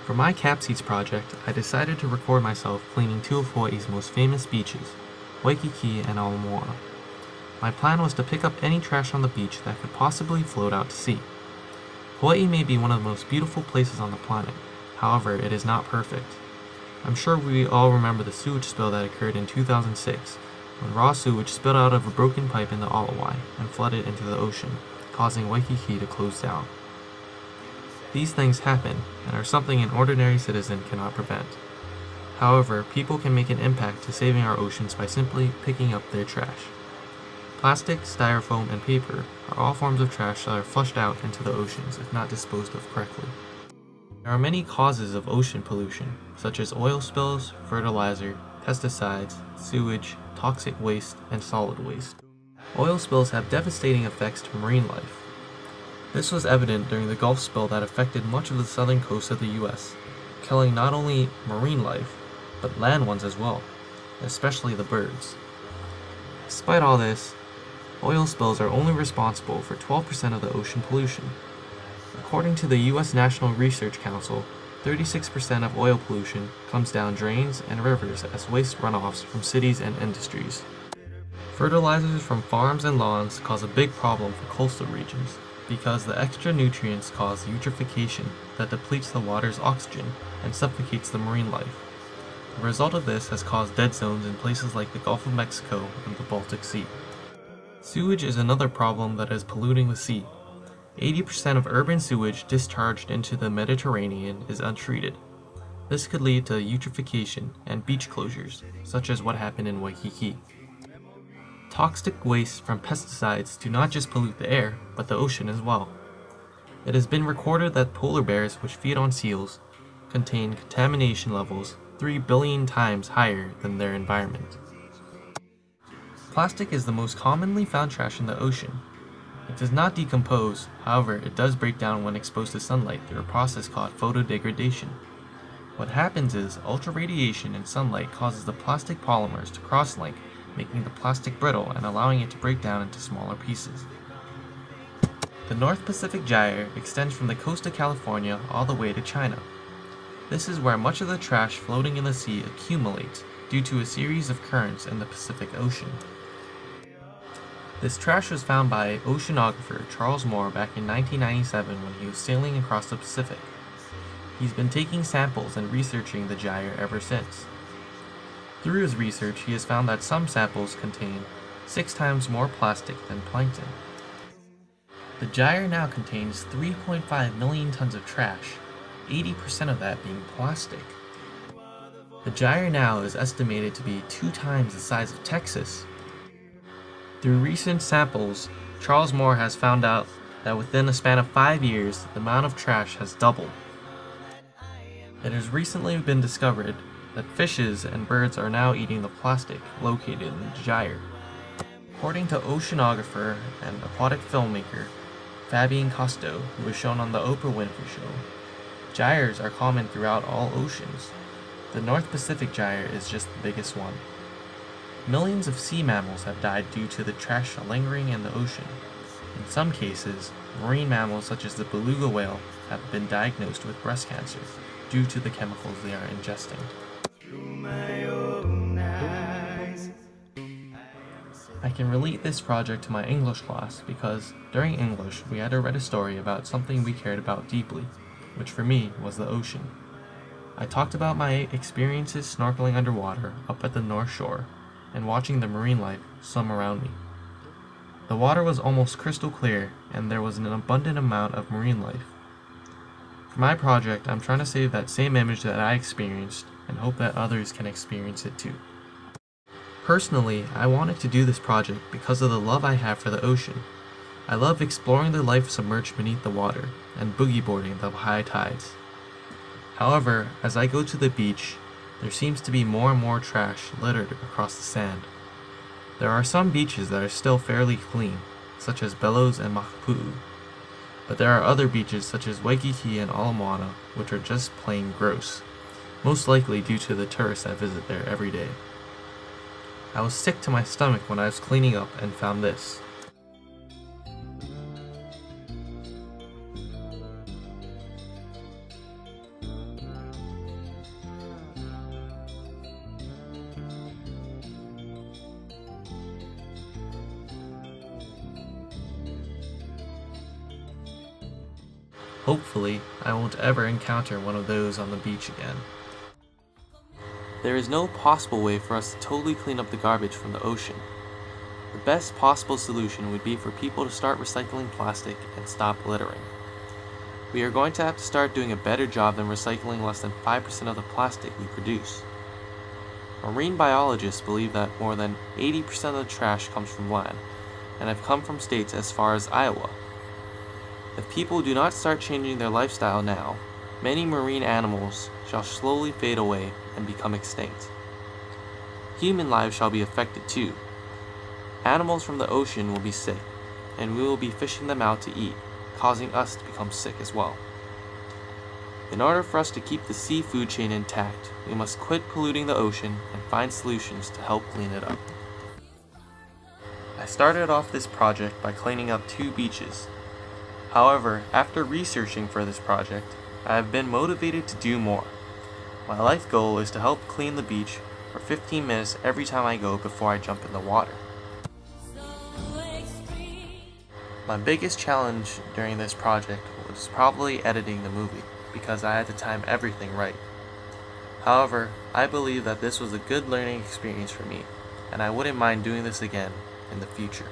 For my CapSEEDS project, I decided to record myself cleaning two of Hawaii's most famous beaches, Waikiki and Ala Moana. My plan was to pick up any trash on the beach that could possibly float out to sea. Hawaii may be one of the most beautiful places on the planet, however, it is not perfect. I'm sure we all remember the sewage spill that occurred in 2006, when raw sewage spilled out of a broken pipe in the Alawai and flooded into the ocean, causing Waikiki to close down. These things happen, and are something an ordinary citizen cannot prevent. However, people can make an impact to saving our oceans by simply picking up their trash. Plastic, styrofoam, and paper are all forms of trash that are flushed out into the oceans if not disposed of correctly. There are many causes of ocean pollution, such as oil spills, fertilizer, pesticides, sewage, toxic waste, and solid waste. Oil spills have devastating effects to marine life. This was evident during the Gulf spill that affected much of the southern coast of the US, killing not only marine life, but land ones as well, especially the birds. Despite all this, oil spills are only responsible for 12% of the ocean pollution. According to the US National Research Council, 36% of oil pollution comes down drains and rivers as waste runoffs from cities and industries. Fertilizers from farms and lawns cause a big problem for coastal regions, because the extra nutrients cause eutrophication that depletes the water's oxygen and suffocates the marine life. The result of this has caused dead zones in places like the Gulf of Mexico and the Baltic Sea. Sewage is another problem that is polluting the sea. 80% of urban sewage discharged into the Mediterranean is untreated. This could lead to eutrophication and beach closures, such as what happened in Waikiki. Toxic waste from pesticides do not just pollute the air, but the ocean as well. It has been recorded that polar bears, which feed on seals, contain contamination levels 3 billion times higher than their environment. Plastic is the most commonly found trash in the ocean. It does not decompose, however, it does break down when exposed to sunlight through a process called photodegradation. What happens is, ultraradiation in sunlight causes the plastic polymers to cross-link, making the plastic brittle and allowing it to break down into smaller pieces. The North Pacific Gyre extends from the coast of California all the way to China. This is where much of the trash floating in the sea accumulates due to a series of currents in the Pacific Ocean. This trash was found by oceanographer Charles Moore back in 1997 when he was sailing across the Pacific. He's been taking samples and researching the gyre ever since. Through his research, he has found that some samples contain 6 times more plastic than plankton. The gyre now contains 3.5 million tons of trash, 80% of that being plastic. The gyre now is estimated to be 2 times the size of Texas. Through recent samples, Charles Moore has found out that within a span of 5 years, the amount of trash has doubled. It has recently been discovered that fishes and birds are now eating the plastic located in the gyre. According to oceanographer and aquatic filmmaker Fabian Costo, who was shown on the Oprah Winfrey Show, gyres are common throughout all oceans. The North Pacific Gyre is just the biggest one. Millions of sea mammals have died due to the trash lingering in the ocean. In some cases, marine mammals such as the beluga whale have been diagnosed with breast cancer due to the chemicals they are ingesting. I can relate this project to my English class because during English we had to write a story about something we cared about deeply, which for me was the ocean. I talked about my experiences snorkeling underwater up at the North Shore and watching the marine life swim around me. The water was almost crystal clear and there was an abundant amount of marine life. For my project, I'm trying to save that same image that I experienced and hope that others can experience it too. Personally, I wanted to do this project because of the love I have for the ocean. I love exploring the life submerged beneath the water and boogie boarding the high tides. However, as I go to the beach, there seems to be more and more trash littered across the sand. There are some beaches that are still fairly clean, such as Bellows and Makapu'u, but there are other beaches such as Waikiki and Ala Moana which are just plain gross, most likely due to the tourists that visit there every day. I was sick to my stomach when I was cleaning up and found this. Hopefully, I won't ever encounter one of those on the beach again. There is no possible way for us to totally clean up the garbage from the ocean. The best possible solution would be for people to start recycling plastic and stop littering. We are going to have to start doing a better job than recycling less than 5% of the plastic we produce. Marine biologists believe that more than 80% of the trash comes from land, and have come from states as far as Iowa. If people do not start changing their lifestyle now, many marine animals shall slowly fade away and become extinct. Human lives shall be affected too. Animals from the ocean will be sick, and we will be fishing them out to eat, causing us to become sick as well. In order for us to keep the seafood chain intact, we must quit polluting the ocean and find solutions to help clean it up. I started off this project by cleaning up 2 beaches. However, after researching for this project, I have been motivated to do more. My life goal is to help clean the beach for 15 minutes every time I go before I jump in the water. My biggest challenge during this project was probably editing the movie, because I had to time everything right. However, I believe that this was a good learning experience for me, and I wouldn't mind doing this again in the future.